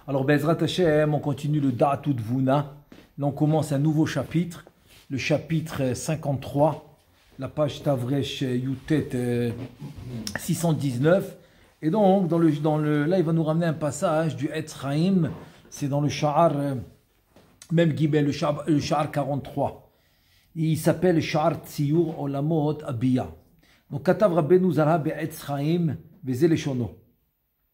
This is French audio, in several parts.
Alors, Bezrat Hashem, on continue le Da'atou Dvouna. Là, on commence un nouveau chapitre, le chapitre 53, la page Tavresh Yutet 619. Et donc, là, il va nous ramener un passage du Etz Chaim, c'est dans le Sha'ar, même Gimel, le Sha'ar 43. Il s'appelle Sha'ar Tziyur Olamot Abiya. Donc, Katav Rabbeinu Zara be'Etz Chaim, Veze Leshono.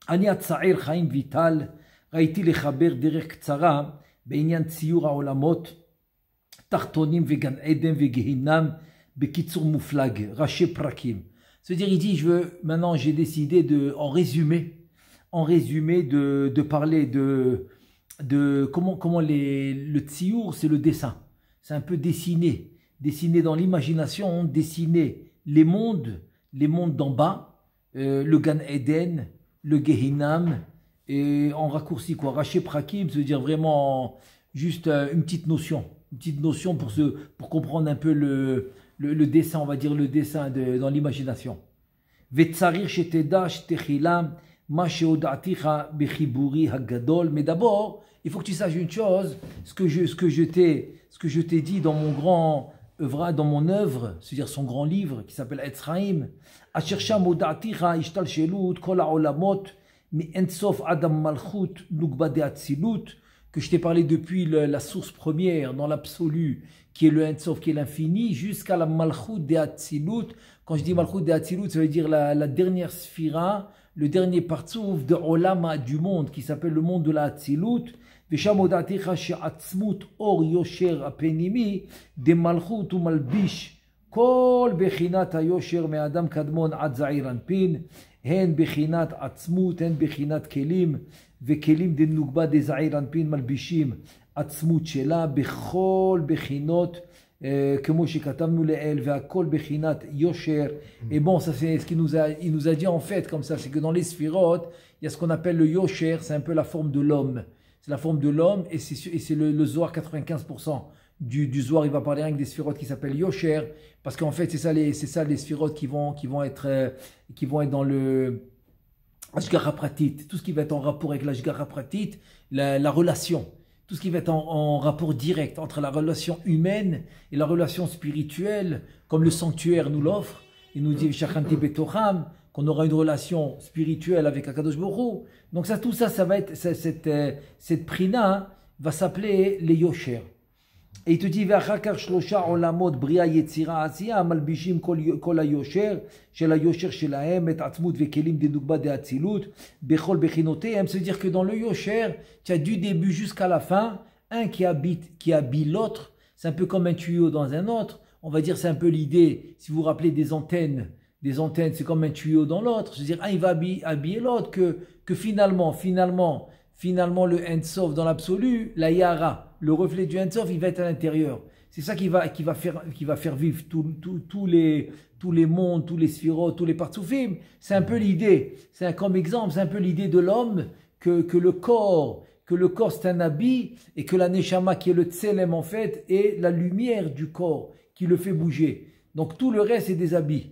Ani Atza'ir Chaim Vital, ראיתי לחבר דרך קצרה בעניין ציור העולמות, תחתונים וגן עדן וגיהינם, בקיצור מופלג, ראשי פרקים. C'est-à-dire, il dit, maintenant j'ai décidé en résumé de parler de comment le tziour, c'est le dessin. C'est un peu dessiner dans l'imagination, dessiner les mondes d'en bas, le Gan Eden, le Gehinam, et en raccourci quoi, Raché Prakim, ça veut dire vraiment juste une petite notion pour comprendre un peu le dessin, on va dire le dessin dans l'imagination. Vetsarir sheteda shtechila ma sheodaticha bechiburi hagadol. Mais d'abord, il faut que tu saches une chose, ce que je t'ai dit dans mon grand œuvre, dans mon œuvre, c'est-à-dire son grand livre qui s'appelle Etz Chaim, asher sham odaticha ishtal shelut kol haolamot. Mais Ensof Adam Malchut Nukba de Atzilut, que je t'ai parlé depuis la source première, dans l'absolu, qui est le Ensof, qui est l'infini, jusqu'à la Malchut de Atzilut. Quand je dis Malchut de Atzilut, ça veut dire la dernière sphira, le dernier partsouf de Olama du monde, qui s'appelle le monde de la Atzilut. Veshamodaticha she'atzmut or yosher apenimi de Malchut ou Malbish. Kol bechinat hayosher me Adam kadmon ad za'ir anpin. הן בחינת עצמות, הן בחינת כלים, וכלים דנוגבה דזעיר אנפין מלבישים עצמות שלה בכל בחינות, כמו שכתבנו לאל, והכל בחינת יושר. Et bon, ça c'est ce qu'il nous a dit en fait comme ça, c'est que dans les sphirotes, il y a ce qu'on appelle le yosher, c'est un peu la forme de l'homme. C'est la forme de l'homme, et c'est le Zohar 95%. Du Zohar, il va parler avec des sphirotes qui s'appellent Yosher, parce qu'en fait, c'est ça les sphirotes qui vont être dans le Ashgara Pratit, tout ce qui va être en rapport avec l'Ashgara Pratit, la relation, tout ce qui va être en rapport direct entre la relation humaine et la relation spirituelle, comme le sanctuaire nous l'offre. Il nous dit Shachanti Betocham, qu'on aura une relation spirituelle avec Akadosh Baruch Hu. Donc tout ça va être cette prina va s'appeler les Yosher. Et il te dit, ואחר שלושה עולמות בריאה יצירה עשייה מלבישים כל היושר של היושר שלהם את עצמות וכלים דנוגבה דאצילות בכל בחינותיהם. C'est-à-dire que dans le yosher, tu as du début jusqu'à la fin un qui habille l'autre. C'est un peu comme un tuyau dans un autre. On va dire c'est un peu l'idée, si vous vous rappelez des antennes c'est comme un tuyau dans l'autre. C'est-à-dire un il va habiller l'autre que finalement le Ensof dans l'absolu, la Yara, le reflet du Ensof, il va être à l'intérieur. C'est ça qui va faire vivre tous les mondes, tous les sphirotes, tous les partsoufim. C'est un peu l'idée, comme exemple, c'est un peu l'idée de l'homme que le corps c'est un habit et que la Neshama qui est le Tselem en fait est la lumière du corps qui le fait bouger. Donc tout le reste c'est des habits.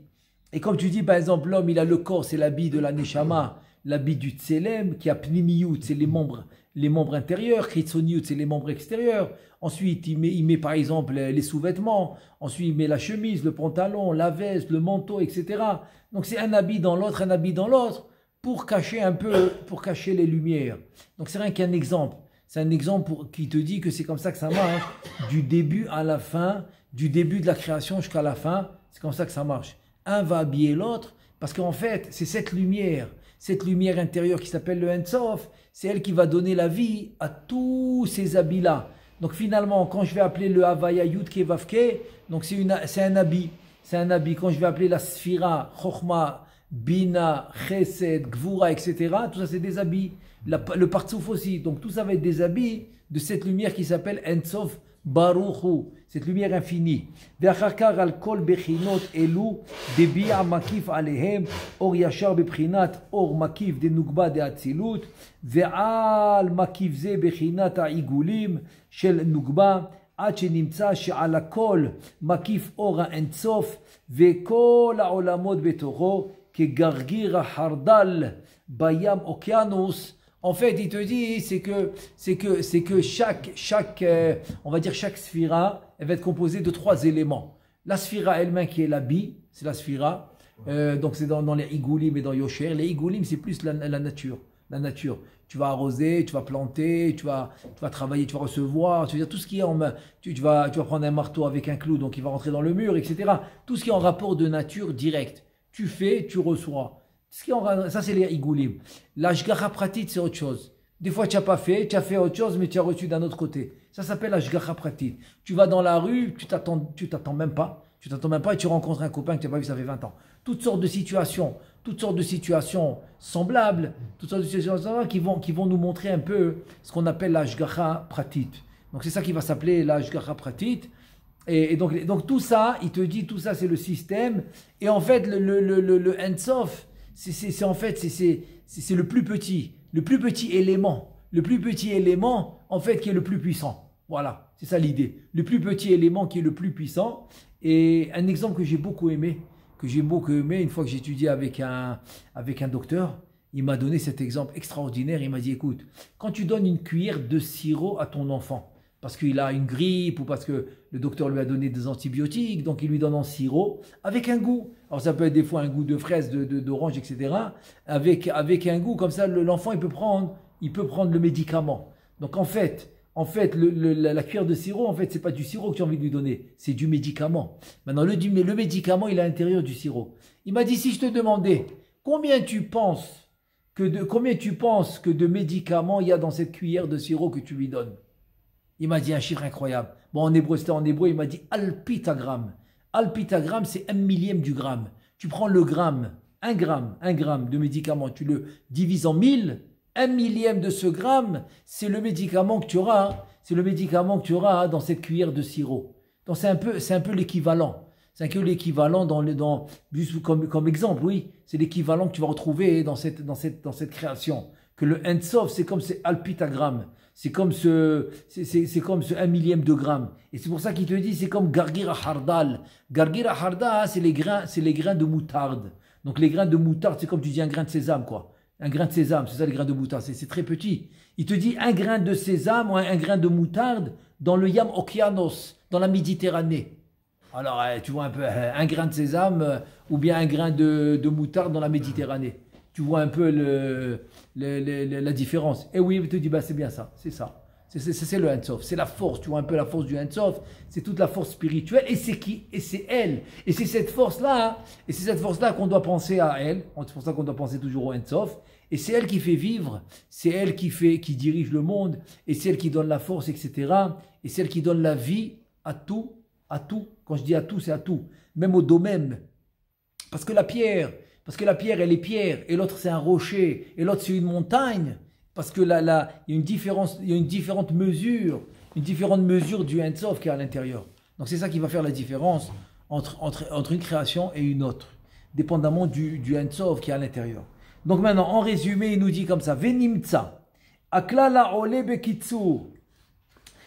Et comme tu dis par exemple l'homme il a le corps, c'est l'habit de la Neshama, l'habit du Tselem, qui a Pnimiyut, c'est les membres intérieurs, Kritsoniyut, c'est les membres extérieurs. Ensuite, il met par exemple les sous-vêtements. Ensuite, il met la chemise, le pantalon, la veste, le manteau, etc. Donc, c'est un habit dans l'autre, pour cacher les lumières. Donc, c'est rien qu'un exemple. C'est un exemple qui te dit que c'est comme ça que ça marche, du début à la fin, du début de la création jusqu'à la fin. C'est comme ça que ça marche. Un va habiller l'autre, parce qu'en fait, c'est cette lumière intérieure qui s'appelle le Ensof, c'est elle qui va donner la vie à tous ces habits-là. Donc finalement, quand je vais appeler le Havaya Yud Kevavke, donc c'est un habit. Quand je vais appeler la Sphira, Chochma, Bina, Chesed, Gvura, etc., tout ça c'est des habits. Le Partsouf aussi. Donc tout ça va être des habits de cette lumière qui s'appelle Ensof Baruch Hu, cette lumière infinie. ואחר כך על כל בחינות אלו דביע מקיף עליהם אור ישר בבחינת אור מקיף דנוגבה דאצילות ועל מקיף זה בחינת העיגולים של נוגבה עד שנמצא שעל הכל מקיף אור האינסוף וכל העולמות בתוכו כגרגיר החרדל בים אוקיינוס En fait, il te dit, c'est que chaque on va dire chaque sphira, elle va être composée de 3 éléments. La sphira elle-même qui est la bi, c'est la sphira. Donc c'est dans les Igoulim et dans Yosher. Les Igoulim, c'est plus la nature. La nature. Tu vas arroser, tu vas planter, tu vas travailler, tu vas recevoir, tu vas dire tout ce qui est en main. Tu vas prendre un marteau avec un clou, donc il va rentrer dans le mur, etc. Tout ce qui est en rapport de nature direct. Tu fais, tu reçois. Ça, c'est les Igoulim. L'Ashgacha Pratit, c'est autre chose. Des fois, tu n'as pas fait, tu as fait autre chose, mais tu as reçu d'un autre côté. Ça s'appelle Ashgacha Pratit. Tu vas dans la rue, tu t'attends même pas. Tu t'attends même pas et tu rencontres un copain que tu n'as pas vu, ça fait 20 ans. Toutes sortes de situations semblables, toutes sortes de situations qui vont nous montrer un peu ce qu'on appelle l'Ashgacha Pratit. Donc, c'est ça qui va s'appeler l'Ashgacha Pratit. Et donc, tout ça, il te dit, tout ça, c'est le système. Et en fait, le Ensof, c'est en fait, c'est le plus petit élément. Le plus petit élément, en fait, qui est le plus puissant. Voilà, c'est ça l'idée. Le plus petit élément qui est le plus puissant. Et un exemple que j'ai beaucoup aimé, une fois que j'ai étudié avec un docteur, il m'a donné cet exemple extraordinaire. Il m'a dit, écoute, quand tu donnes une cuillère de sirop à ton enfant, parce qu'il a une grippe ou parce que le docteur lui a donné des antibiotiques, donc il lui donne en sirop avec un goût. Alors ça peut être des fois un goût de fraise, d'orange, etc. Avec un goût comme ça, l'enfant il peut prendre le médicament. Donc en fait, la cuillère de sirop, en fait, c'est pas du sirop que tu as envie de lui donner, c'est du médicament. Maintenant, le médicament, il est à l'intérieur du sirop. Il m'a dit, si je te demandais, combien tu penses que de médicaments il y a dans cette cuillère de sirop que tu lui donnes? Il m'a dit un chiffre incroyable. Bon, en hébreu, il m'a dit alpitagramme. Alpitagramme, c'est 1/1000 du gramme. Tu prends le gramme, un gramme de médicament, tu le divises en 1000. 1/1000 de ce gramme, c'est le médicament que tu auras. C'est le médicament que tu auras dans cette cuillère de sirop. Donc c'est un peu l'équivalent. C'est un peu l'équivalent juste comme exemple, oui. C'est l'équivalent que tu vas retrouver dans cette création. Que le Ensof, c'est comme c'est alpitagramme. C'est comme ce 1/1000 de gramme. Et c'est pour ça qu'il te dit, c'est comme Gargira Hardal. Gargira Hardal, c'est les grains de moutarde. Donc les grains de moutarde, c'est comme tu dis un grain de sésame, quoi. Un grain de sésame, c'est ça les grains de moutarde, c'est très petit. Il te dit un grain de sésame ou un grain de moutarde dans le Yam Okianos, dans la Méditerranée. Alors tu vois un peu un grain de sésame ou bien un grain de moutarde dans la Méditerranée. Tu vois un peu la différence. Et oui, il te dit, bah, c'est bien ça, c'est ça. C'est le Ensof, c'est la force, tu vois un peu la force du Ensof, c'est toute la force spirituelle, et c'est elle. Et c'est cette force-là qu'on doit penser à elle, c'est pour ça qu'on doit penser toujours au Ensof, et c'est elle qui fait vivre, c'est elle qui dirige le monde, et c'est elle qui donne la force, etc. Et c'est elle qui donne la vie à tout. Quand je dis à tout, c'est à tout, même au domaine. Parce que la pierre, elle est pierre, et l'autre c'est un rocher, et l'autre c'est une montagne. Parce que là, il y a une différente mesure du Ensof qui est à l'intérieur. Donc c'est ça qui va faire la différence entre une création et une autre, dépendamment du Ensof qui est à l'intérieur. Donc maintenant, en résumé, il nous dit comme ça, Venimtsa, Aklala ole bekitsur.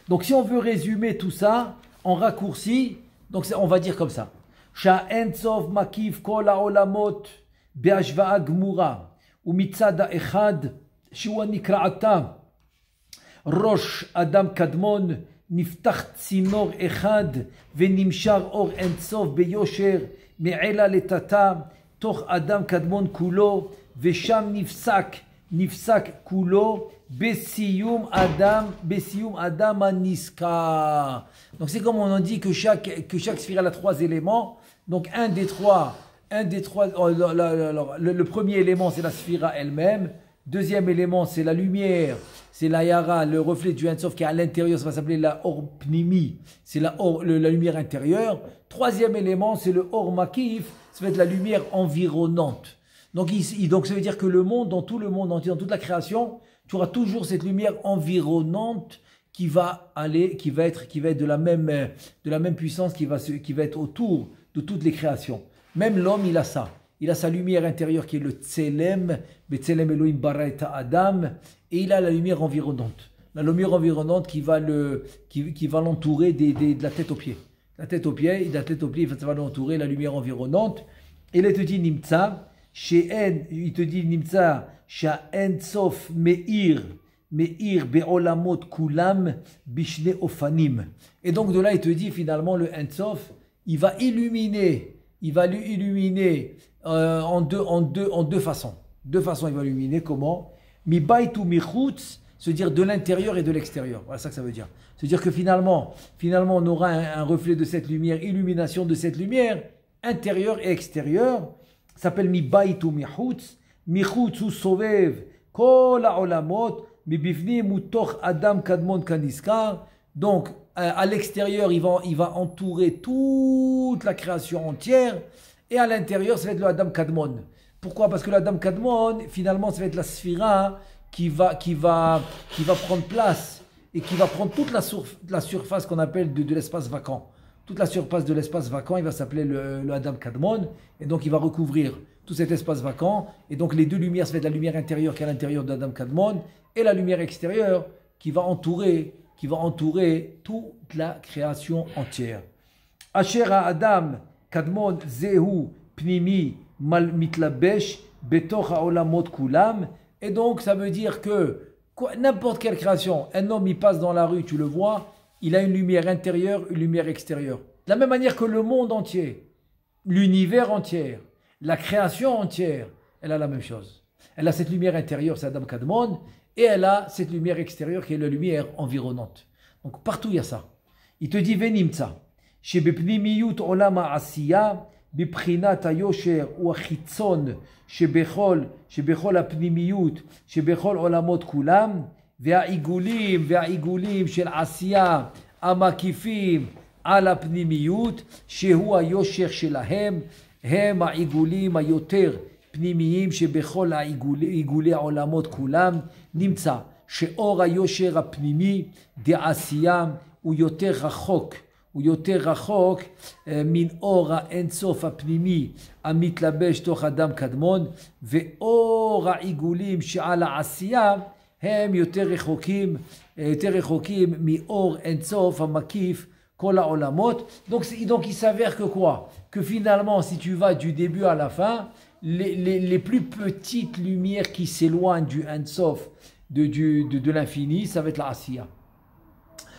Donc si on veut résumer tout ça en raccourci, donc on va dire comme ça, Sha Ensof makif kol haolamot be'ashva'a gmura umitzada echad שהוא נקרעתה ראש אדם קדמון נפתח צינור אחד ונמשך אור אינסוף ביושר מעלה לטאטא תוך אדם קדמון כולו ושם נפסק כולו בסיום אדם הנזכר. Donc c'est comme on en dit que chaque sphère a 3 éléments. Donc un des trois le premier élément c'est la sphère elle-même. Deuxième élément, c'est la lumière, c'est la yara, le reflet du Ensof qui est à l'intérieur, ça va s'appeler la or pnimi, c'est la lumière intérieure. Troisième élément, c'est le or makif, ça va être la lumière environnante. Donc ça veut dire que le monde, dans tout le monde entier, dans toute la création, tu auras toujours cette lumière environnante qui va être de la même puissance, qui va être autour de toutes les créations. Même l'homme, il a ça. Il a sa lumière intérieure qui est le Tselem, Betselem Elohim bara et Adam, et il a la lumière environnante. La lumière environnante qui va l'entourer de la tête aux pieds. La tête aux pieds, ça va l'entourer, la lumière environnante. Et là, il te dit Nimtsa, il te dit Nimtsa, Sha'en Sof Meir Be'olamot Kulam Bishne Ofanim. Et donc de là, il te dit finalement le En Sof, il va illuminer en deux façons. Deux façons, il va illuminer. Comment? Mi Baitu Michutz, se dire de l'intérieur et de l'extérieur. Voilà ça que ça veut dire. Se dire que finalement on aura un reflet de cette lumière, illumination de cette lumière, intérieure et extérieure. Ça s'appelle Mi Baitu Michutz. Michutz ou Sovev, Kol HaOlamot, Mi Bifnim ou Toch Adam Kadmon Kaniskar. Donc, à l'extérieur, il va entourer toute la création entière. Et à l'intérieur, ça va être le Adam Kadmon. Pourquoi? Parce que le Adam Kadmon, finalement, ça va être la Sphira qui va prendre place et qui va prendre toute la surface qu'on appelle de l'espace vacant. Toute la surface de l'espace vacant, il va s'appeler le Adam Kadmon. Et donc, il va recouvrir tout cet espace vacant. Et donc, les deux lumières, ça va être la lumière intérieure qui est à l'intérieur de Adam Kadmon et la lumière extérieure qui va entourer toute la création entière. Asher Adam Kadmon Zehu Pnimi Mal Mitlabesh Betoch Haolamot Kulam. Et donc ça veut dire que n'importe quelle création, un homme il passe dans la rue, tu le vois, il a une lumière intérieure, une lumière extérieure. De la même manière que le monde entier, l'univers entier, la création entière, elle a la même chose. Elle a cette lumière intérieure, c'est Adam Kadmon, et elle a cette lumière extérieure qui est la lumière environnante. Donc partout il y a ça. Il te dit Venimtsa, Shebepnimiyut Olam Asiya, Biprinat Ayosher ou Achitzon, Shebechol Apnimiyut, Shebechol Olamot Kulam, Ve'aigulim Shel Asiya, Amakifim, Al Apnimiyut, Shehu Ayosher Shelahem, Hem Aigulim Ayoter. פנימיים שבכל העיגולי העולמות כולם נמצא שאור היושר הפנימי דעשייה הוא יותר רחוק מן אור האינסוף הפנימי המתלבש תוך אדם קדמון, ואור העיגולים שעל העשייה הם יותר רחוקים מאור אינסוף המקיף כל העולמות. Donc il s'avère que quoi? Que finalement si tu vas du début à la fin, les plus petites lumières qui s'éloignent du Ein-Sof, de l'infini, ça va être la Asiya.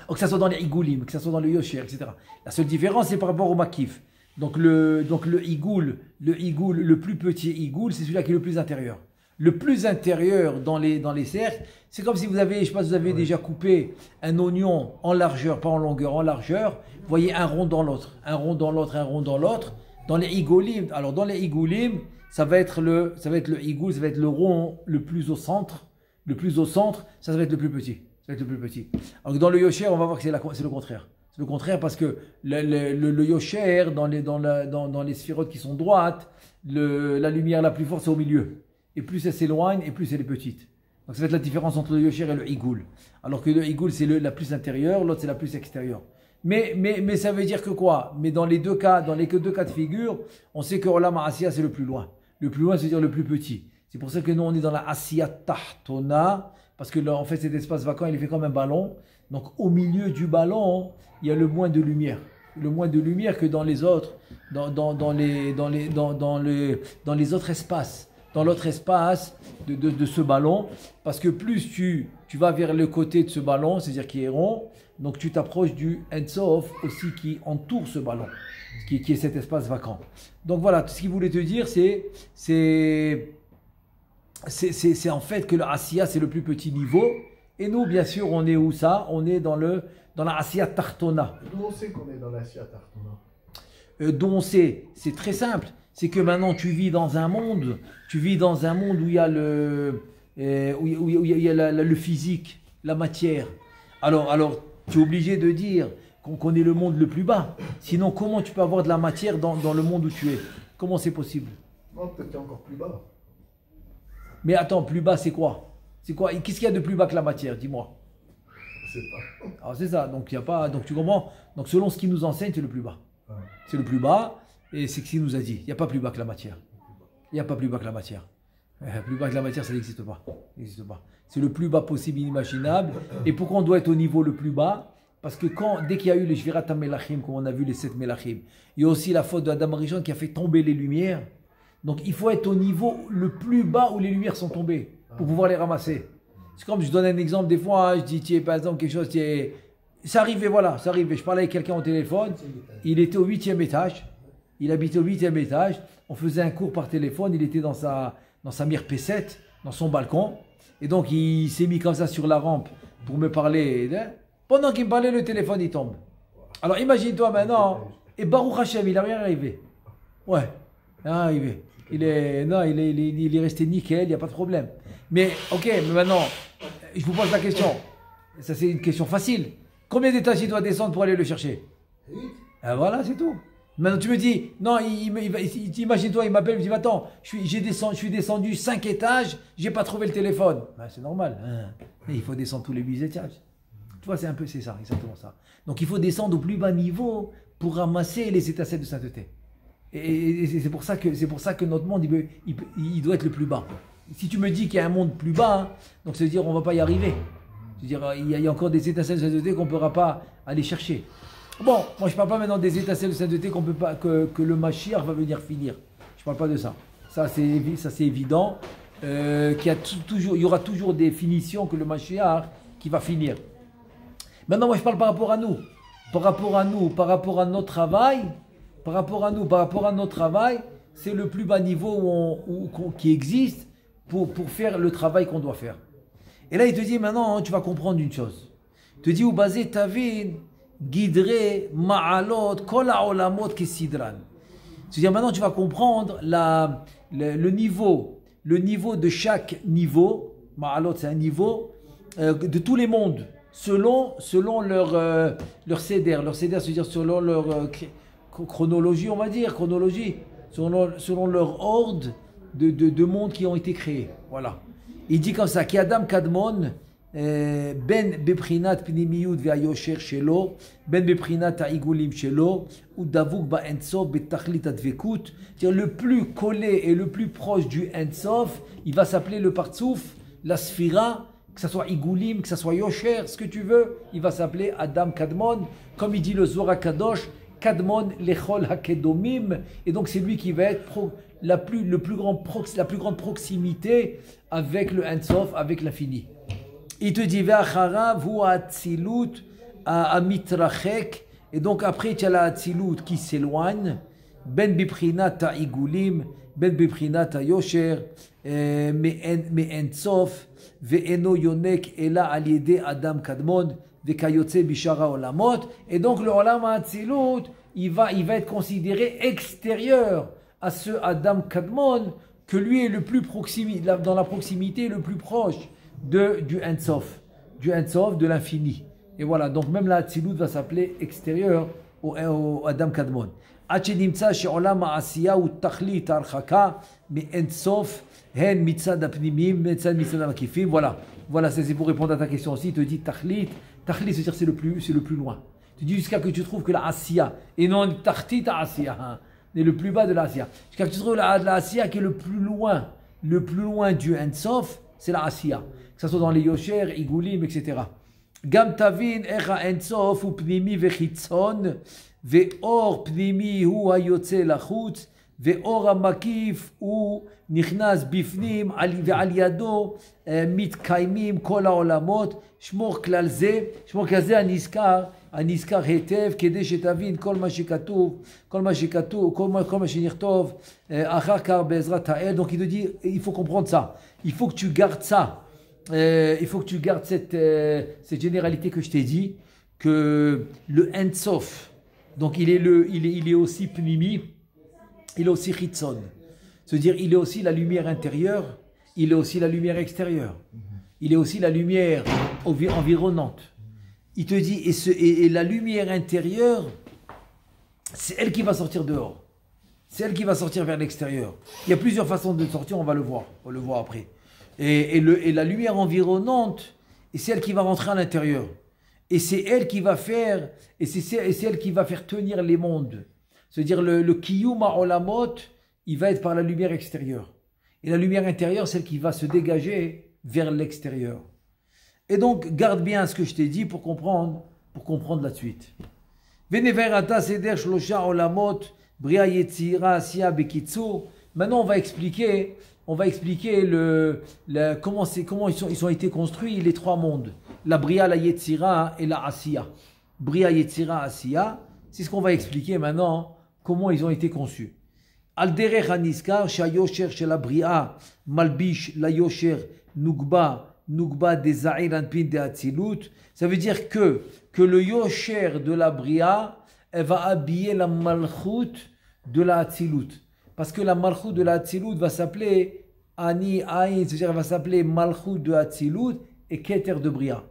Que ce soit dans les Igoulim, que ce soit dans le Yosher, etc. La seule différence, c'est par rapport au Makif. Donc le Igoul, le plus petit Igoul, c'est celui-là qui est le plus intérieur. Le plus intérieur dans les cercles, c'est comme si vous avez, je sais pas si vous avez déjà coupé un oignon en largeur, pas en longueur, en largeur. Vous voyez un rond dans l'autre, un rond dans l'autre, un rond dans l'autre. Dans les Igoulim, alors dans les Igoulim, ça va être le igoul, ça va être le rond le plus au centre. Le plus au centre, ça va être le plus petit. Ça va être le plus petit. Alors que dans le Yosher, on va voir que c'est le contraire. C'est le contraire parce que le Yosher, dans les sphérotes qui sont droites, la lumière la plus forte, c'est au milieu. Et plus elle s'éloigne, et plus elle est petite. Donc ça va être la différence entre le Yosher et le igoul. Alors que le igoul, c'est la plus intérieure, l'autre, c'est la plus extérieure. Mais ça veut dire que quoi? Mais dans les deux cas de figure, on sait que Olam Asiya, c'est le plus loin. Le plus loin, c'est-à-dire le plus petit. C'est pour ça que nous, on est dans la Asiya Tahtona, parce que là, en fait, cet espace vacant, il est fait comme un ballon. Donc, au milieu du ballon, il y a le moins de lumière. Le moins de lumière que dans les autres, dans les autres espaces. Dans l'autre espace de ce ballon. Parce que plus tu vas vers le côté de ce ballon, c'est-à-dire qui est rond, donc tu t'approches du Ein-Sof aussi qui entoure ce ballon. Qui est cet espace vacant. Donc voilà, ce qu'il voulait te dire, c'est en fait que le Asiya, c'est le plus petit niveau. Et nous, bien sûr, on est où ça? On est dans la Asiya Tartona. D'où on sait qu'on est dans la Asiya Tartona? D'où on sait? C'est très simple. C'est que maintenant, tu vis dans un monde où il y a le physique, la matière. Alors, tu es obligé de dire qu'on connaît le monde le plus bas. Sinon, comment tu peux avoir de la matière dans le monde où tu es? Comment c'est possible? Non, peut-être encore plus bas. Mais attends, plus bas, c'est quoi? C'est quoi? Qu'est-ce qu'il y a de plus bas que la matière? Dis-moi. Je sais pas. Alors c'est ça. Donc il y a pas. Donc tu comprends? Donc selon ce qu'il nous enseigne, c'est le plus bas. Ouais. C'est le plus bas et c'est ce qu'il nous a dit. Il n'y a pas plus bas que la matière. Il n'y a pas plus bas que la matière. Plus bas que la matière, ça n'existe pas. Ça n'existe pas. C'est le plus bas possible, inimaginable. Et pourquoi on doit être au niveau le plus bas? Parce que dès qu'il y a eu les Shvirat HaMelachim, comme on a vu les 7 Melachim, il y a aussi la faute d'Adam Rishon qui a fait tomber les lumières. Donc il faut être au niveau le plus bas où les lumières sont tombées pour pouvoir les ramasser. C'est comme je donne un exemple des fois, je dis tiens, par exemple quelque chose, ça arrivait, voilà, ça arrivait. Je parlais avec quelqu'un au téléphone, il était au 8e étage, il habitait au 8e étage, on faisait un cours par téléphone, il était dans sa mire P7, dans son balcon, et donc il s'est mis comme ça sur la rampe pour me parler. Pendant qu'il me parlait, le téléphone il tombe. Alors imagine-toi maintenant, et Baruch Hashem, il n'a rien arrivé. Ouais, rien arrivé. Il est resté nickel, il n'y a pas de problème. Mais ok, mais maintenant, je vous pose la question. Ça c'est une question facile. Combien d'étages il doit descendre pour aller le chercher? Ah, voilà, c'est tout. Maintenant tu me dis, non, imagine-toi, il m'appelle, il me dit, attends, je suis descendu 5 étages, j'ai pas trouvé le téléphone. Ben, c'est normal. Hein. Mais il faut descendre tous les 8 étages. Tu vois, c'est ça, exactement ça. Donc il faut descendre au plus bas niveau pour ramasser les étincelles de sainteté. Et c'est pour ça que notre monde, il doit être le plus bas. Si tu me dis qu'il y a un monde plus bas, hein, donc ça veut dire qu'on ne va pas y arriver. C'est-à-dire il y a encore des étincelles de sainteté qu'on ne pourra pas aller chercher. Bon, moi je ne parle pas maintenant des étincelles de sainteté que le Mashiach va venir finir. Je ne parle pas de ça. Ça c'est évident. Il y aura toujours des finitions que le Mashiach qui va finir. Maintenant, moi je parle par rapport à nous. Par rapport à notre travail. Par rapport à notre travail, c'est le plus bas niveau qui existe pour faire le travail qu'on doit faire. Et là, il te dit maintenant, tu vas comprendre une chose. Il te dit, Ubazé Tavin, Guidre, Ma'alot, Kol ha'olamot kesidran. C'est-à-dire maintenant, tu vas comprendre le niveau de chaque niveau. Ma'alot, c'est un niveau de tous les mondes, selon leur seder. Leur seder, c'est-à-dire selon leur chronologie, on va dire, selon leur ordre de mondes qui ont été créés. Voilà. Il dit comme ça, qui Adam Kadmon, ben beprinat pnimiyut ve'ayosher shelo, ben beprinat ha'igulim shelo, ou davuk ba'ensof betachlit advekut. C'est-à-dire le plus collé et le plus proche du ensof, il va s'appeler le partsouf, la sphira, que ce soit igulim, que ce soit yosher, ce que tu veux, il va s'appeler Adam Kadmon, comme il dit le Zohar Kadosh, Kadmon lechol hakedomim, et donc c'est lui qui va être la plus grande proximité avec le Ensof, avec l'infini. Il te dit ve'acharav hu atzilut amitrachek, et donc après tu as la atzilut qui s'éloigne, ben biprinat ta'igulim, ben biprinat ta'yosher, me Ensof ve'eno yonek ela al yede Adam Kadmon. Et donc le Olam HaAtzilut, il va être considéré extérieur à ce Adam Kadmon, que lui est le plus dans la proximité le plus proche du Ensof, de l'infini. Et voilà, donc même la Atzilut va s'appeler extérieur au Adam Kadmon. Voilà, c'est pour répondre à ta question aussi. Il te dit Tachlit. Tachlit, c'est-à-dire c'est le plus loin. Tu dis jusqu'à que tu trouves que la Asiya, et non Tachtit Asiya, hein, est le plus bas de la Asiya. Jusqu'à que tu trouves la Asiya qui est le plus loin du Ensof, c'est la Asiya. Que ce soit dans les Yosher, Igulim, etc. Gam Tavin, Echa Ensof, ou Pnimi Vechitzon, Ve'or Pnimi, hu Hayotze Lachutz, ואור המקיף הוא נכנס בפנים ועל ידו מתקיימים כל העולמות. שמור כלל זה הנזכר היטב כדי שתבין כל מה שנכתוב אחר כך בעזרת האל. Donc il te dit, il faut comprendre ça, il faut que tu gardes ça, il faut que tu gardes cette généralité que je t'ai dit, que le Ensof, donc il est aussi Pnimi, il est aussi Chitzon. C'est-à-dire, il est aussi la lumière intérieure, il est aussi la lumière extérieure. Il est aussi la lumière environnante. Il te dit, et la lumière intérieure, c'est elle qui va sortir dehors. C'est elle qui va sortir vers l'extérieur. Il y a plusieurs façons de sortir, on va le voir après. Et la lumière environnante, et c'est elle qui va rentrer à l'intérieur. Et c'est elle qui va faire, et c'est elle qui va faire tenir les mondes. C'est-à-dire le Kiyum HaOlamot, il va être par la lumière extérieure. Et la lumière intérieure, celle qui va se dégager vers l'extérieur. Et donc, garde bien ce que je t'ai dit pour comprendre la suite. Veneverata seder shlosha olamot, bria yetzira asiya bekitsu, Maintenant, on va expliquer comment ils ont été construits les trois mondes. La Bria, la Yetzira et la Asiya. Bria, Yetzira, Asiya. C'est ce qu'on va expliquer maintenant, comment ils ont été conçus. Al-Derech Haniskar, Shayosher Shel la Bria, Malbish, la Yosher, Nugba des Za'ir Anpin de Atzilut. Ça veut dire que le Yosher de la Bria, elle va habiller la Malchut de la Atzilut. Parce que la Malchut de la Atzilut va s'appeler Ani Ain, c'est-à-dire elle va s'appeler Malchut de Atzilut et Keter de Bria.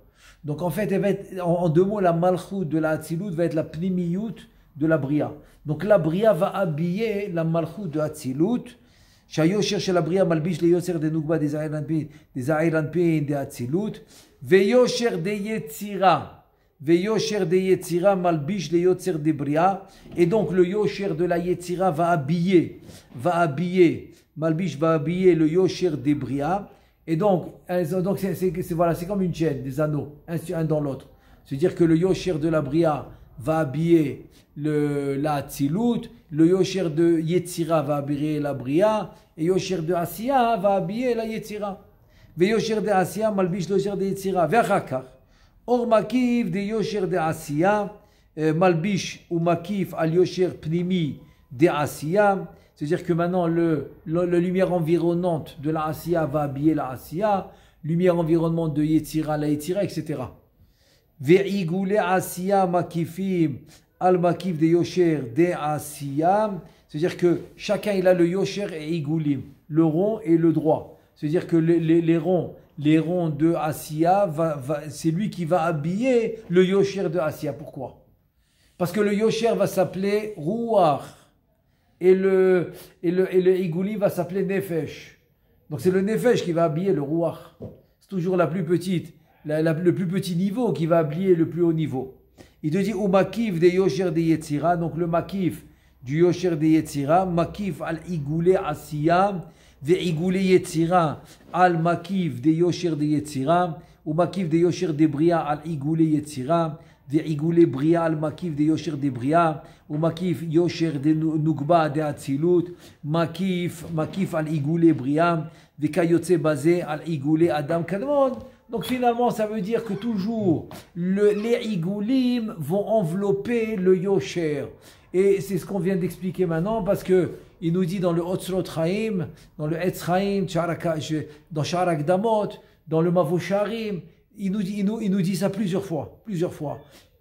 Donc en fait, elle va être, en deux mots, la Malchut de la Atzilut va être la Pnimiyut de la Bria. Donc la Bria va habiller la Malchut de Atzilut. Shayosher shel la Bria malbish le Yosher de Nugba des Za'ir Anpin de Atzilut. Veyosher de Yetzira. Veyosher de Yetzira malbish le Yotzer de Bria. Et donc le Yosher de la Yetzira va habiller, malbish va habiller le Yosher de Bria. Et donc c'est comme une chaîne, des anneaux, un dans l'autre. C'est-à-dire que le Yosher de la Bria va habiller la Atzilut, le Yosher de Yetzira va habiller la Bria, et Yosher de Asiya va habiller la Yetzira. Ve Yosher de Asiya malbish le Yosher de Yetzira. Ve'achakar. Or makif de Yosher de Asiya, malbish ou makif al Yosher pnimi de Asiya. C'est-à-dire que maintenant, la lumière environnante de la Asiya va habiller la Asiya, lumière environnante de Yetzira, la Yetzira, etc. Ve'igule Asiya makifim al makif de Yosher de Asiya. C'est-à-dire que chacun il a le Yosher et Igulim, le rond et le droit. C'est-à-dire que les ronds de Asiya, c'est lui qui va habiller le Yosher de Asiya. Pourquoi? Parce que le Yosher va s'appeler Ruach. Et le Igulim va s'appeler Nefesh. Donc c'est le Nefesh qui va habiller le Ruach. C'est toujours la plus petite, le plus petit niveau qui va habiller le plus haut niveau. Il te dit, ou makif de Yosher de Yetzira, donc le makif du Yosher de Yetzira, makif al Igule Asiya, ve Igule Yetzira al makif de Yosher de Yetzira, ou makif de Yosher de Bria al Igule Yetzira, ve Igule Bria al makif de Yosher de Bria, ou makif Yosher de Nugba de Atzilut, makif al Igule Bria, ve Kayotse Bazé al Igule Adam Kadmon. Donc finalement, ça veut dire que toujours les Igulim vont envelopper le Yosher. Et c'est ce qu'on vient d'expliquer maintenant, parce que il nous dit dans le Otzrot Chaim, dans le Etz Chaim, dans Sharak Damot, dans le Mavosharim, il nous dit ça plusieurs fois,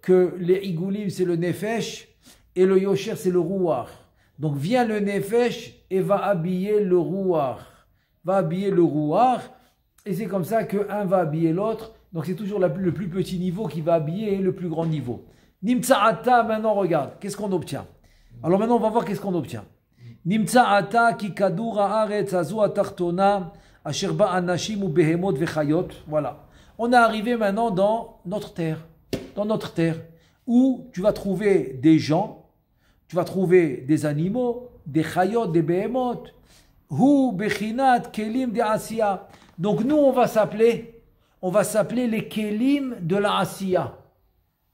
que les Igulim c'est le Nefesh et le Yosher c'est le Ruach. Donc vient le Nefesh et va habiller le Ruach. Et c'est comme ça qu'un va habiller l'autre. Donc c'est toujours le plus petit niveau qui va habiller le plus grand niveau. Nimtsa'ata, maintenant regarde, qu'est-ce qu'on obtient? Alors maintenant on va voir qu'est-ce qu'on obtient. Nimtsa'ata ki kadur haaretz hazu atartona asher ba anashim u behemot vechayot. Voilà. On est arrivé maintenant dans notre terre, où tu vas trouver des gens, tu vas trouver des animaux, des chayot, des behemot. Hu bechinat kelim de Asiya. Donc nous, on va s'appeler les Kélim de la Asiya.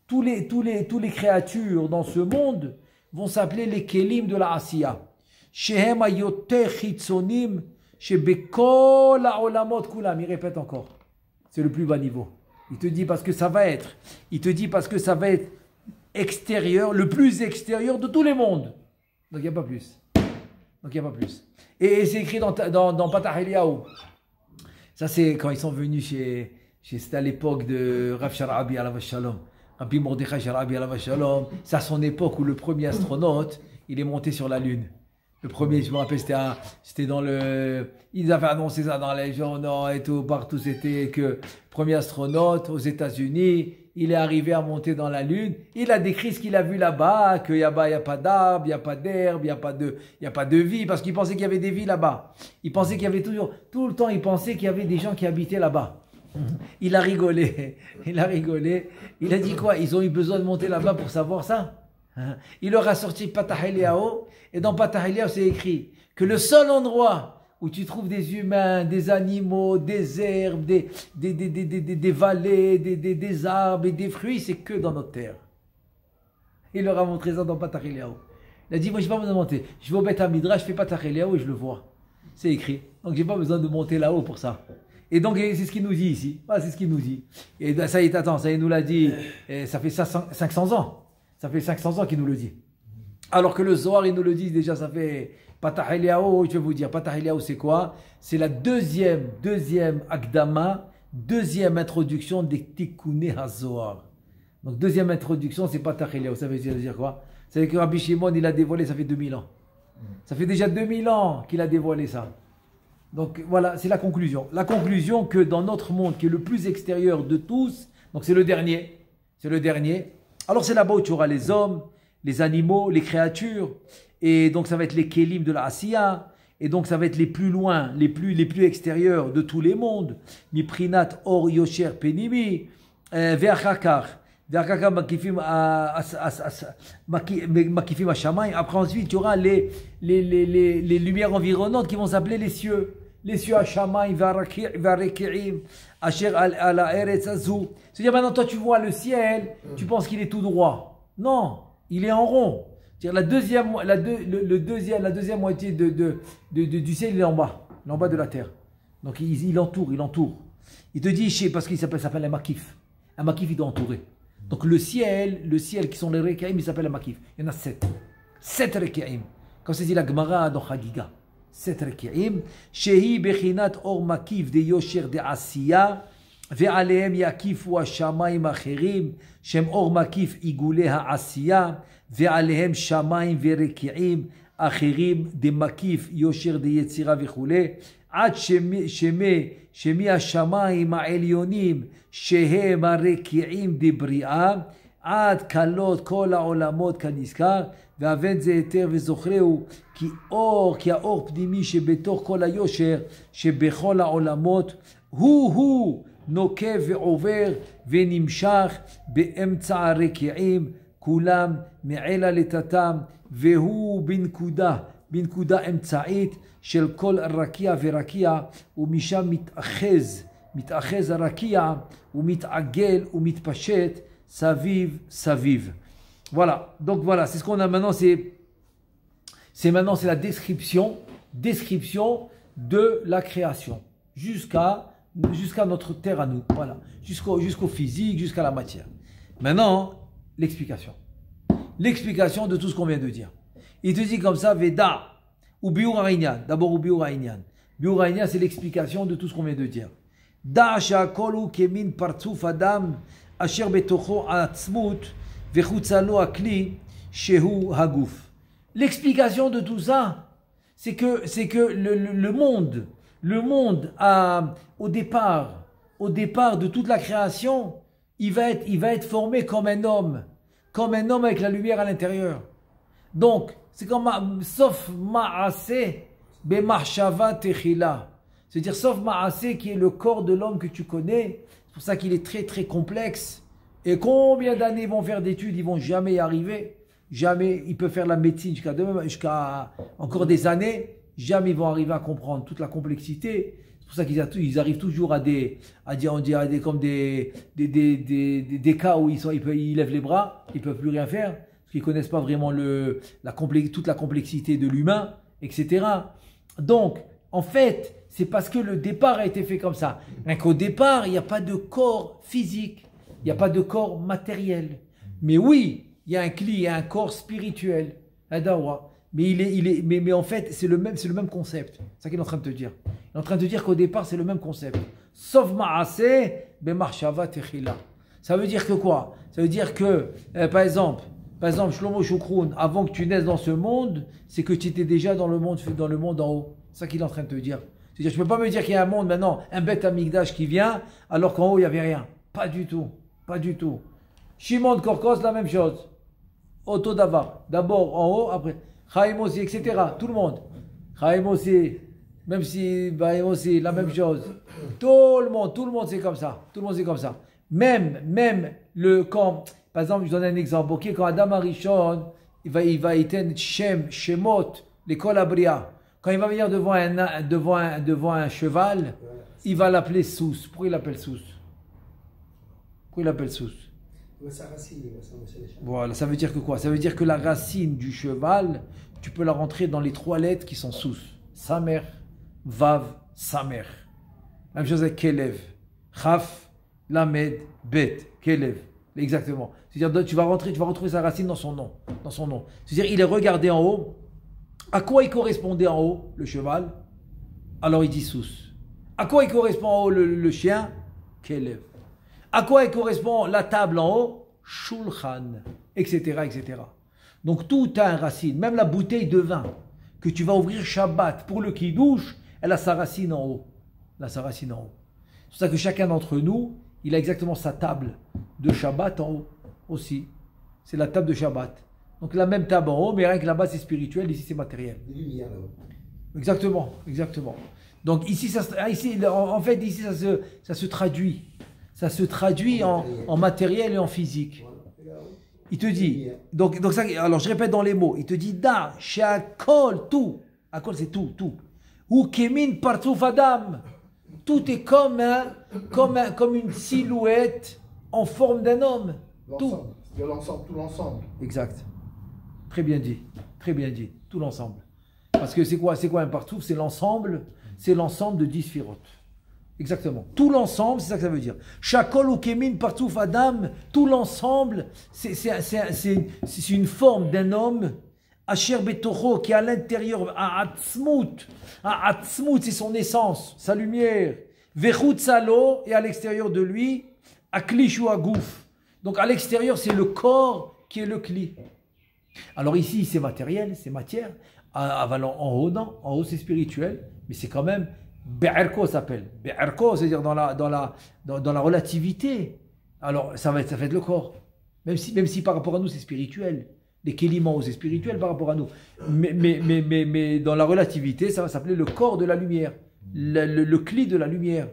Tous les créatures dans ce monde vont s'appeler les Kélim de la Asiya. Shehem ayoter chitzonim shebekol haolamot kulam. Il répète encore. C'est le plus bas niveau. Il te dit parce que ça va être extérieur, le plus extérieur de tous les mondes. Donc il n'y a pas plus. Et c'est écrit dans Patah Eliyahu. Ça, c'est quand ils sont venus c'était à l'époque de Rav Sharabi alav shalom. Rabbi Mordechai Sharabi alav shalom. C'est à son époque où le premier astronaute, il est monté sur la Lune. Le premier, je me rappelle, c'était dans le... Ils avaient annoncé ça dans les journaux et tout, partout, c'était que le premier astronaute aux États-Unis, il est arrivé à monter dans la Lune. Il a décrit ce qu'il a vu là-bas, qu'il n'y a pas d'arbres, il n'y a pas d'herbe, il n'y a pas de vie, parce qu'il pensait qu'il y avait des vies là-bas. Il pensait qu'il y avait tout le temps, il pensait qu'il y avait des gens qui habitaient là-bas. Il a rigolé. Il a dit quoi? Ils ont eu besoin de monter là-bas pour savoir ça? Il leur a sorti Patah Eliyahu, et dans Patah Eliyahu, c'est écrit que le seul endroit où tu trouves des humains, des animaux, des herbes, des vallées, des arbres et des fruits, c'est que dans notre terre. Il leur a montré ça dans Patah Eliyahu. Il a dit, moi, je n'ai pas besoin de monter. Je vais au Beth Midrash, je ne fais pas Tacheliaou et je le vois. C'est écrit. Donc, je n'ai pas besoin de monter là-haut pour ça. Et donc, c'est ce qu'il nous dit ici. Voilà, c'est ce qu'il nous dit. Et ça y est, attends, ça il nous l'a dit, et ça fait 500 ans. Ça fait 500 ans qu'il nous le dit. Alors que le Zohar, il nous le dit déjà, ça fait Patah Eliyahu, je vais vous dire, Patah Eliyahu, c'est quoi? C'est la deuxième Akdama, deuxième introduction des Tikkuné HaZohar. Donc, deuxième introduction, c'est Patah Eliyahu. Ça veut dire quoi? Ça veut dire que Rabbi Shimon, il a dévoilé, ça fait 2000 ans. Ça fait déjà 2000 ans qu'il a dévoilé ça. Donc voilà, c'est la conclusion. La conclusion que dans notre monde, qui est le plus extérieur de tous, donc c'est le dernier. C'est le dernier. Alors c'est là-bas où tu auras les hommes, les animaux, les créatures. Et donc ça va être les kélim de la Asiya. Et donc ça va être les plus loin, les plus extérieurs de tous les mondes. Miprinat or yosher penimi. Ve'achakar. Ve'achakar makifim hashamayim. Après ensuite, tu auras les lumières environnantes qui vont s'appeler les cieux. Les cieux hashamayim ve'areki'im. Asher ala eretz azou. C'est-à-dire maintenant toi tu vois le ciel, tu penses qu'il est tout droit. Non, il est en rond. C'est-à-dire la deuxième moitié du ciel, il est en bas de la terre. Donc il entoure. Il te dit, parce qu'il s'appelle un makif. Un makif, il doit entourer. Donc le ciel qui sont les reki'im, il s'appelle un makif. Il y en a 7. 7 reki'im. Comme c'est dit la Gemara dans Chagiga. 7 reki'im. Shehi bechinat or makif de yosher de asiya. ועליהם יקיפו השמיים האחרים שהם אור מקיף עיגולי העשייה ועליהם שמיים ורקיעים אחרים דמקיף יושר דיצירה וכולי עד שמי השמיים העליונים שהם הרקיעים דבריאה עד כלות כל העולמות כנזכר והבן זה היתר וזוכרהו כי האור פנימי שבתוך כל היושר שבכל העולמות הוא נוקב ועובר ונמשך באמצע הרקיעים כולם מעלה לטאטם והוא בנקודה אמצעית של כל רקיע ורקיע ומשם מתאחז הרקיע ומתעגל ומתפשט סביב. Voilà, donc voilà, c'est ce qu'on a maintenant, c'est la description de la création jusqu'à notre terre à nous, voilà, jusqu'au physique, jusqu'à la matière. Maintenant, l'explication de tout ce qu'on vient de dire. Il te dit comme ça, Veda, ou Biur Aïnyan, d'abord ou Biur Aïnyan. Biur Aïnyan, c'est l'explication de tout ce qu'on vient de dire. Da sha'akolu kemin partsuf adam, asher betocho atzmut, vechutzalo akli, shehu haguf. L'explication de tout ça, c'est que le monde au départ de toute la création, il va être formé comme un homme avec la lumière à l'intérieur. Donc, c'est comme sauf ma'aseh bemachshava techila. C'est-à-dire sauf ma'aseh qui est le corps de l'homme que tu connais. C'est pour ça qu'il est très très complexe. Et combien d'années ils vont faire d'études, ils vont jamais y arriver. Jamais ils peuvent faire la médecine jusqu'à encore des années. Jamais ils vont arriver à comprendre toute la complexité. C'est pour ça qu'ils arrivent toujours à des cas où ils lèvent les bras, ils ne peuvent plus rien faire, parce qu'ils ne connaissent pas vraiment toute la complexité de l'humain, etc. Donc, en fait, c'est parce que le départ a été fait comme ça. Qu'au départ, il n'y a pas de corps physique, il n'y a pas de corps matériel. Mais oui, il y a il y a un corps spirituel, un dawa. Mais en fait, c'est le même concept. C'est ça qu'il est en train de te dire. Il est en train de te dire qu'au départ, c'est le même concept. Sauf ma'aseh, bemachshava techila. Ça veut dire que quoi? Ça veut dire que, par exemple, Shlomo Shukroun, avant que tu naisses dans ce monde, c'est que tu étais déjà dans le monde en haut. C'est ça qu'il est en train de te dire. C'est-à-dire, je ne peux pas me dire qu'il y a un monde maintenant, un Beth Amikdash qui vient, alors qu'en haut, il n'y avait rien. Pas du tout. Shimon de Korkos, la même chose. Otto Davar. D'abord en haut, après. Chaim aussi, etc. Tout le monde. Chaim aussi, même si Baïm aussi, la même chose. Tout le monde c'est comme ça. Même quand, par exemple, je donne un exemple. Ok, quand Adam Arishon, il va éteindre Shemot, l'école Abria. Quand il va venir devant un cheval, il va l'appeler Sous. Pourquoi il l'appelle Sous? Sa racine, il va s'enlever les chevaux. Voilà, ça veut dire que quoi? Ça veut dire que la racine du cheval, tu peux la rentrer dans les 3 lettres qui sont sous. Samer, Vav, Samer. Même chose avec Kelev. Chaf, Lamed, Bet, Kelev. Exactement. C'est-à-dire tu vas retrouver sa racine dans son nom. C'est-à-dire il est regardé en haut. À quoi il correspondait en haut, le cheval? Alors il dit sous. À quoi il correspond en haut le chien? Kelev. À quoi il correspond la table en haut? Shulchan, etc., etc. Donc tout a une racine. Même la bouteille de vin que tu vas ouvrir Shabbat pour le kidouche, elle a sa racine en haut. C'est pour ça que chacun d'entre nous, il a exactement sa table de Shabbat en haut aussi. C'est la table de Shabbat. Donc la même table en haut, mais rien que là-bas c'est spirituel, ici c'est matériel. Des lumières là-haut. Exactement. Donc ici, ça se traduit. Ça se traduit en matériel et en physique. Voilà. Il te dit, donc ça, alors je répète dans les mots, il te dit da, shakol, tout. Akol c'est tout. Ou kemin partouf adam. Tout est comme une silhouette en forme d'un homme. Tout. L'ensemble. C'est l'ensemble, tout l'ensemble. Exact. Très bien dit. Tout l'ensemble. Parce que c'est quoi un partouf? C'est l'ensemble de 10 sphirotes. Exactement. Tout l'ensemble, c'est ça que ça veut dire. Shakol ou kemin partouf adam, tout l'ensemble, c'est une forme d'un homme. Asher betoro, qui est à l'intérieur, à Atzmut, c'est son essence, sa lumière. Vechut salo, et à l'extérieur de lui, Aklish ou Agouf. Donc à l'extérieur, c'est le corps qui est le kli. Alors ici, c'est matériel, c'est matière. En haut, non. En haut, c'est spirituel, mais c'est quand même Be'erko s'appelle. Be'erko, c'est-à-dire dans la relativité. Alors, ça va être le corps. Même si par rapport à nous, c'est spirituel. Les kélimans, c'est spirituel par rapport à nous. Mais dans la relativité, ça va s'appeler le corps de la lumière. Le cli de la lumière.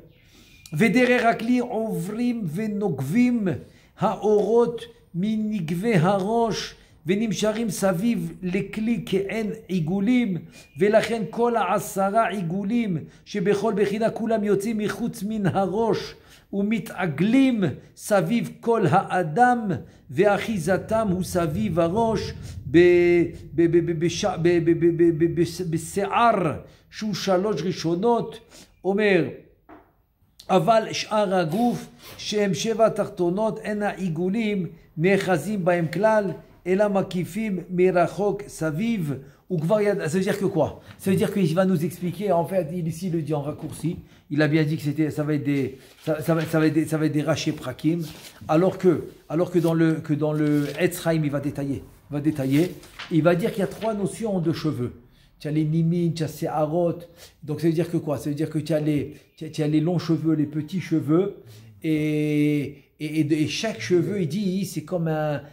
Vederer akli ovrim venokvim haorot minigve harosh. ונמשרים סביב לכלי כאין עיגולים, ולכן כל 10 עיגולים שבכל בחינה כולם יוצאים מחוץ מן הראש ומתעגלים סביב כל האדם, ואחיזתם הוא סביב הראש בשיער שהוא 3 ראשונות. אומר, אבל שאר הגוף שהם 7 תחתונות אין העיגולים נאחזים בהם כלל, אלא מקיפים מרחוק סביב. Ça veut dire que quoi? Ça veut dire qu'il va nous expliquer, en fait, ici il le dit en raccourci, il a bien dit que ça va être des rachés prakim, alors que dans le Etzraim il va détailler, il va dire qu'il y a 3 notions de cheveux. Tu as les nimin, tu as ces harot, donc ça veut dire que quoi? Ça veut dire que tu as les longs cheveux, les petits cheveux, et chaque cheveu, il dit, c'est comme un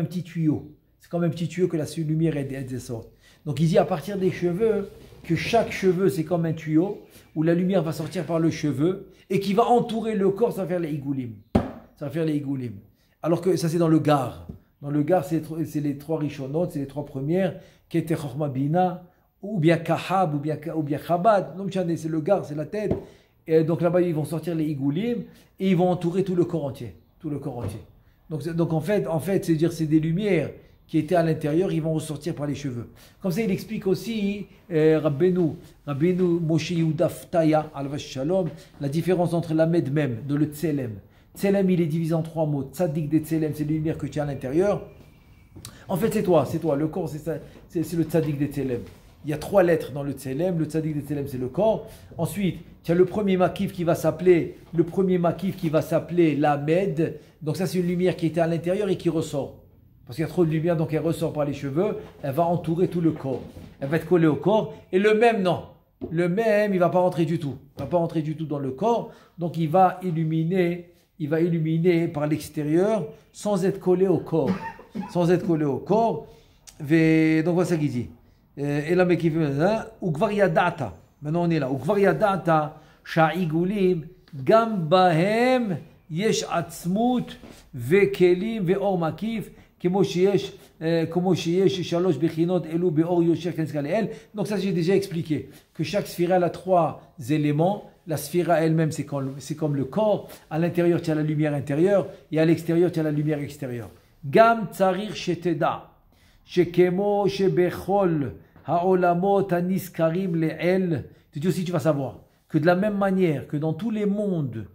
petit tuyau. C'est comme un petit tuyau que la lumière elle sort. Donc il dit à partir des cheveux, que chaque cheveu c'est comme un tuyau, où la lumière va sortir par le cheveu, et qui va entourer le corps, ça va faire les igoulim. Alors que ça c'est dans le Gar. Dans le Gar, c'est les 3 rishonotes, c'est les 3 premières, qui étaient Chochma Bina, ou bien Kahab, ou bien Chabad. Donc c'est le Gar, c'est la tête. Et donc là-bas, ils vont sortir les igoulim et ils vont entourer tout le corps entier. Donc en fait, c'est-à-dire c'est des lumières qui étaient à l'intérieur, ils vont ressortir par les cheveux. Comme ça, il explique aussi Rabbeinu Moshe Yehuda Ftaya, Alvash Shalom, la différence entre l'Amed même, de le Tselem. Tselem, il est divisé en 3 mots. Tzadik de Tselem, c'est les lumières que tu as à l'intérieur. En fait, c'est toi. Le corps, c'est le Tzadik de Tselem. Il y a 3 lettres dans le Tselem. Le Tzadik de Tselem, c'est le corps. Ensuite, tu as le premier makif qui va s'appeler l'Amed. Donc ça, c'est une lumière qui était à l'intérieur et qui ressort. Parce qu'il y a trop de lumière, donc elle ressort par les cheveux. Elle va entourer tout le corps. Elle va être collée au corps. Et le même, non. Le même, il ne va pas rentrer du tout. Il ne va pas rentrer du tout dans le corps. Donc il va illuminer par l'extérieur sans être collé au corps. Donc voilà ce qu'il dit. Et là, Ukvar yadata. Maintenant on est là. Ukvar yadata, sha'igulim, gam bahem, yesh atzmut, vekelim, veor makif, כמו שיש 3 בחינות אלו באור יושר כנזכר לאל. Donc ça j'ai déjà expliqué que chaque sphira a 3 éléments la sphira elle-même, c'est comme le corps. À l'intérieur, tu as la lumière intérieure et à l'extérieur, tu as la lumière extérieure. Gam tsarir sheteda, shekemo shebechol haolamot aniskarim le'el. Tu dis aussi, tu vas savoir que de la même manière que dans tous les mondes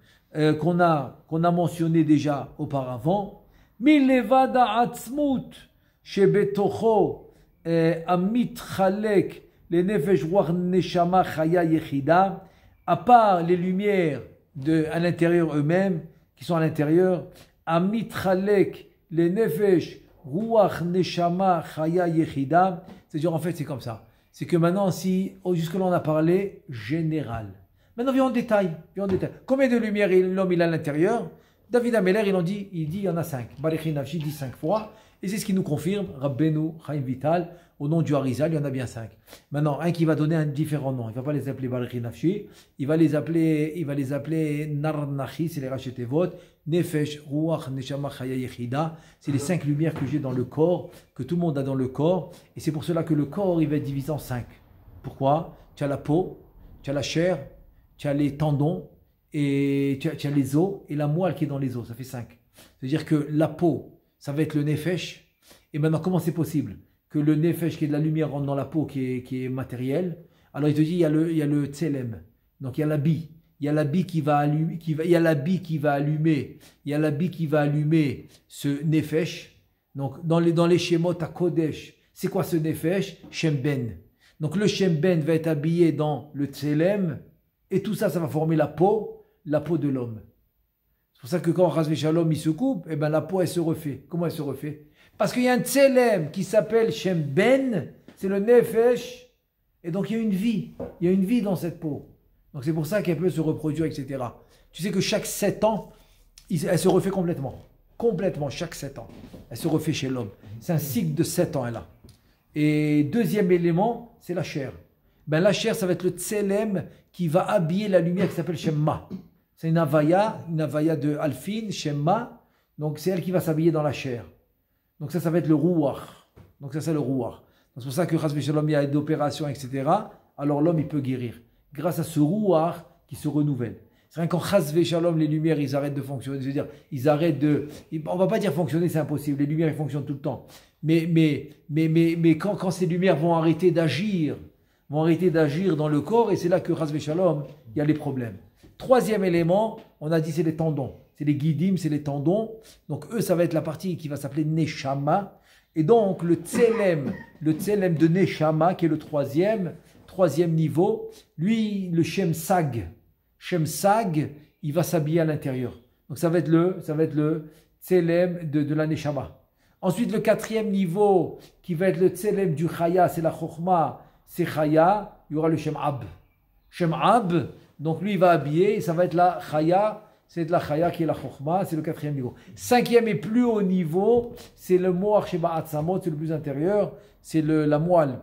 qu'on a mentionné déjà auparavant, milevada atzmut shebetocho amit chalek le nefesh ruach neshama chaya yechida. À part les lumières à l'intérieur eux-mêmes, qui sont à l'intérieur, Amit Chalek, les Nefesh, Ruach Neshama Chaya Yechida, c'est-à-dire en fait c'est comme ça. C'est que maintenant, jusque-là on a parlé général. Maintenant viens en détail. Combien de lumières l'homme il a à l'intérieur? David Ameller il dit il y en a 5. Barechi Nafshi dit 5 fois. Et c'est ce qui nous confirme, Rabbeinu Chaim Vital, au nom du Harizal, il y en a bien 5. Maintenant, un qui va donner un différent nom, il ne va pas les appeler Barechi Nafshi, il va les appeler Nar Nachi, c'est les Rachetevot, Nefesh, Ruach, Neshama, Chaya, Yechida, c'est les 5 lumières que j'ai dans le corps, que tout le monde a dans le corps, et c'est pour cela que le corps, il va être divisé en 5. Pourquoi? Tu as la peau, tu as la chair, tu as les tendons, et tu as les os, et la moelle qui est dans les os, ça fait 5. C'est-à-dire que la peau, ça va être le nefesh. Et maintenant, comment c'est possible que le nefesh qui est de la lumière rentre dans la peau qui est matérielle? Alors il te dit, il y a le tselem. Donc il y a l'habit. Il y a l'habit qui va allumer, il y a l'habit qui va allumer ce nefesh. Donc dans les Shemot à Kodesh, c'est quoi ce nefesh? Shemben. Donc le Shemben va être habillé dans le tselem. Et tout ça, ça va former la peau de l'homme. C'est pour ça que quand Chas Shalom il se coupe, eh ben la peau elle se refait. Comment elle se refait? Parce qu'il y a un tselem qui s'appelle Shem Ben, c'est le Nefesh, et donc il y a une vie dans cette peau. Donc c'est pour ça qu'elle peut se reproduire, etc. Tu sais que chaque 7 ans, elle se refait complètement, chaque 7 ans. Elle se refait chez l'homme. C'est un cycle de 7 ans, elle a. Et deuxième élément, c'est la chair. Ben la chair, ça va être le tselem qui va habiller la lumière qui s'appelle Shemma. C'est une avaya de Alfin, Shemma. Donc c'est elle qui va s'habiller dans la chair. Donc ça va être le Ruach. Donc ça, c'est le Ruach. C'est pour ça que Chas V'Shalom, il y a des opérations, etc. Alors l'homme, il peut guérir. Grâce à ce Ruach qui se renouvelle. C'est vrai quand Chas V'Shalom, les lumières, ils arrêtent de fonctionner. Je veux dire, ils arrêtent de... On ne va pas dire fonctionner, c'est impossible. Les lumières, ils fonctionnent tout le temps. Mais quand ces lumières vont arrêter d'agir dans le corps, et c'est là que Chas V'Shalom, il y a les problèmes. Troisième élément, on a dit c'est les tendons. C'est les guidim, c'est les tendons. Donc eux, ça va être la partie qui va s'appeler Neshama. Et donc le tselem de Neshama, qui est le troisième niveau, lui, le Shem Sag, il va s'habiller à l'intérieur. Donc ça va être le tselem de la Neshama. Ensuite, le quatrième niveau, qui va être le tselem du Chaya, c'est la Chokhma, c'est Chaya, il y aura le Shem Ab. Shem Ab, donc lui il va habiller, et ça va être la Chaya, c'est de la Chaya qui est la Chokhma, c'est le quatrième niveau. Cinquième et plus haut niveau, c'est le Moach Sheba Atzamot, c'est le plus intérieur, c'est la moelle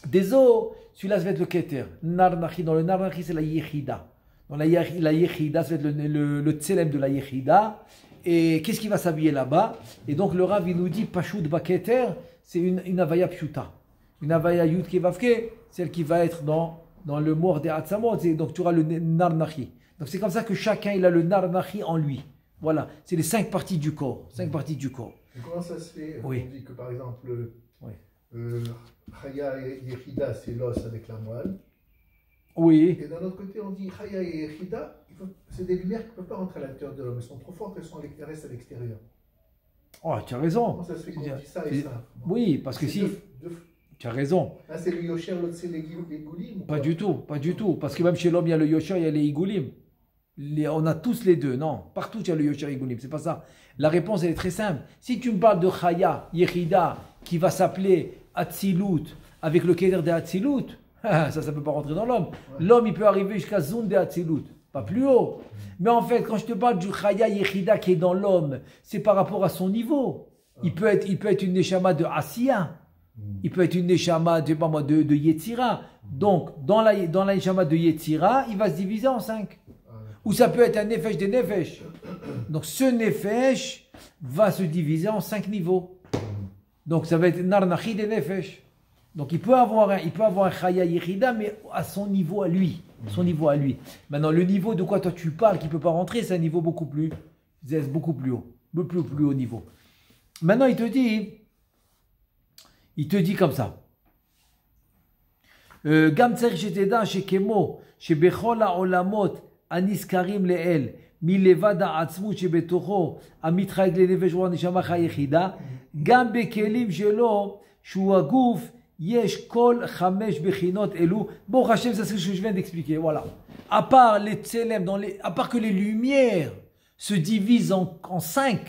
des os. Celui-là, ça va être le Keter. Narnachi, dans le Narnachi, c'est la Yechida. Dans la Yechida, ça va être le Tselem de la Yechida. Et qu'est-ce qui va s'habiller là-bas? Et donc le Rav, il nous dit, Pashut Baketer, c'est une Avaya Pshuta. Une Avaya Yud Kevavke, celle qui va être dans le mort des Atzamot, donc tu auras le Narnachi. Donc c'est comme ça que chacun il a le Narnachi en lui. Voilà, c'est les 5 parties du corps. 5 parties du corps. Et comment ça se fait? Oui. On dit que par exemple, Chaya et Yechida, c'est l'os avec la moelle. Oui. Et d'un autre côté, on dit Chaya et Yechida, c'est des lumières qui ne peuvent pas rentrer à l'intérieur de l'homme. Elles sont trop fortes, elles restent à l'extérieur. Oh, tu as raison. Comment ça se fait qu'on dit ça et ça? Oui, parce que si... Tu as raison. Là, c'est le Yosher, l'autre, c'est les Goulim. Pas du tout. Parce que même chez l'homme, il y a le Yosher, il y a les Igoulim. On a tous les deux. Non, partout, il y a le Yosher et Igoulim. C'est pas ça. La réponse, elle est très simple. Si tu me parles de Chaya, Yechida, qui va s'appeler Atzilut, avec le Keder de Atzilut, ça ne peut pas rentrer dans l'homme. Ouais. L'homme, il peut arriver jusqu'à Zund de Atzilut. Pas plus haut. Mais en fait, quand je te parle du Chaya, Yechida qui est dans l'homme, c'est par rapport à son niveau. Il peut être une Neshama de Asiya. Il peut être une Neshama de Yetzira. Donc, dans la Neshama de Yetzira, il va se diviser en 5. Ou ça peut être un Nefesh des Nefesh. Donc, ce Nefesh va se diviser en 5 niveaux. Donc, ça va être Narnachi des Nefesh. Donc, il peut avoir un Chaya Yechida, mais à son niveau à lui. Son niveau à lui. Maintenant, le niveau de quoi toi tu parles qui ne peut pas rentrer, c'est un niveau beaucoup plus haut. Plus haut niveau. Maintenant, il te dit comme ça. גם צריך שתדע שכמו שבכל העולמות הנזכרים לאל מלבד העצמות שבתוכו המתחייג לנפש רוח נשמה חי יחידה, גם בכלים שלו שהוא הגוף יש כל 5 בחינות אלו. Bon, Hachem, c'est ce que je viens d'expliquer. Voilà. À part les tselem, à part que les lumières se divisent en 5,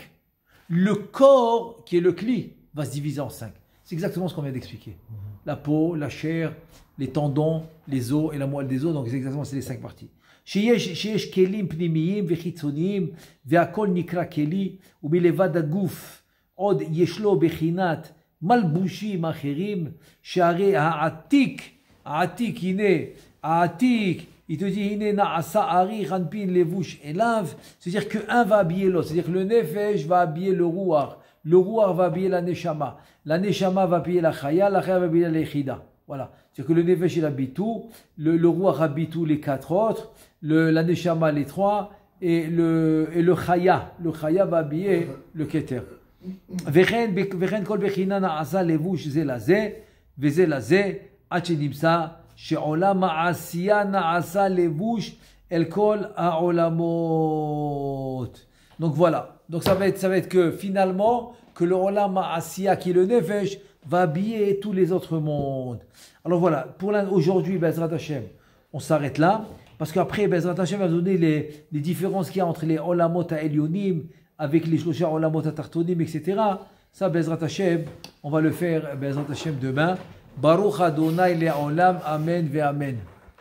le corps qui est le cli va se diviser en 5. C'est exactement ce qu'on vient d'expliquer. La peau, la chair, les tendons, les os et la moelle des os, donc c'est exactement les 5 parties. שיש כלים פנימיים וחיצוניים והכל נקרא כלי ומלבד הגוף עוד יש לו בחינת מלבושים אחרים שהרי העתיק הנה העתיק il te dit הנה נעשה אריך אנפין לבוש אליו, c'est-à-dire que un va habiller l'autre, c'est-à-dire que le nefesh va habiller le ruach va habiller la neshama va habiller la chaya va habiller la yechida. Voilà, c'est-à-dire que le nefesh il habille tout, le ruach habille tous les 4 autres, la neshama les 3 et le chaya va habiller le keter. וכן כל בחינה נעשה לבוש זה לזה וזה לזה עד שנמצא שעולם העשייה נעשה לבוש אל כל העולמות. Donc voilà, donc ça va être que finalement que le olam ha'asiya qui est le nefesh va habiller tous les autres mondes. Alors voilà, pour aujourd'hui Bezrat Hashem, on s'arrête là parce qu'après Bezrat Hashem va donner les différences qu'il y a entre les olamot ha'elyonim avec les shlosha olamot ha'tartonim, etc. Ça, Bezrat Hashem, on va le faire Bezrat Hashem demain. Baruch Adonai le'olam, amen ve amen.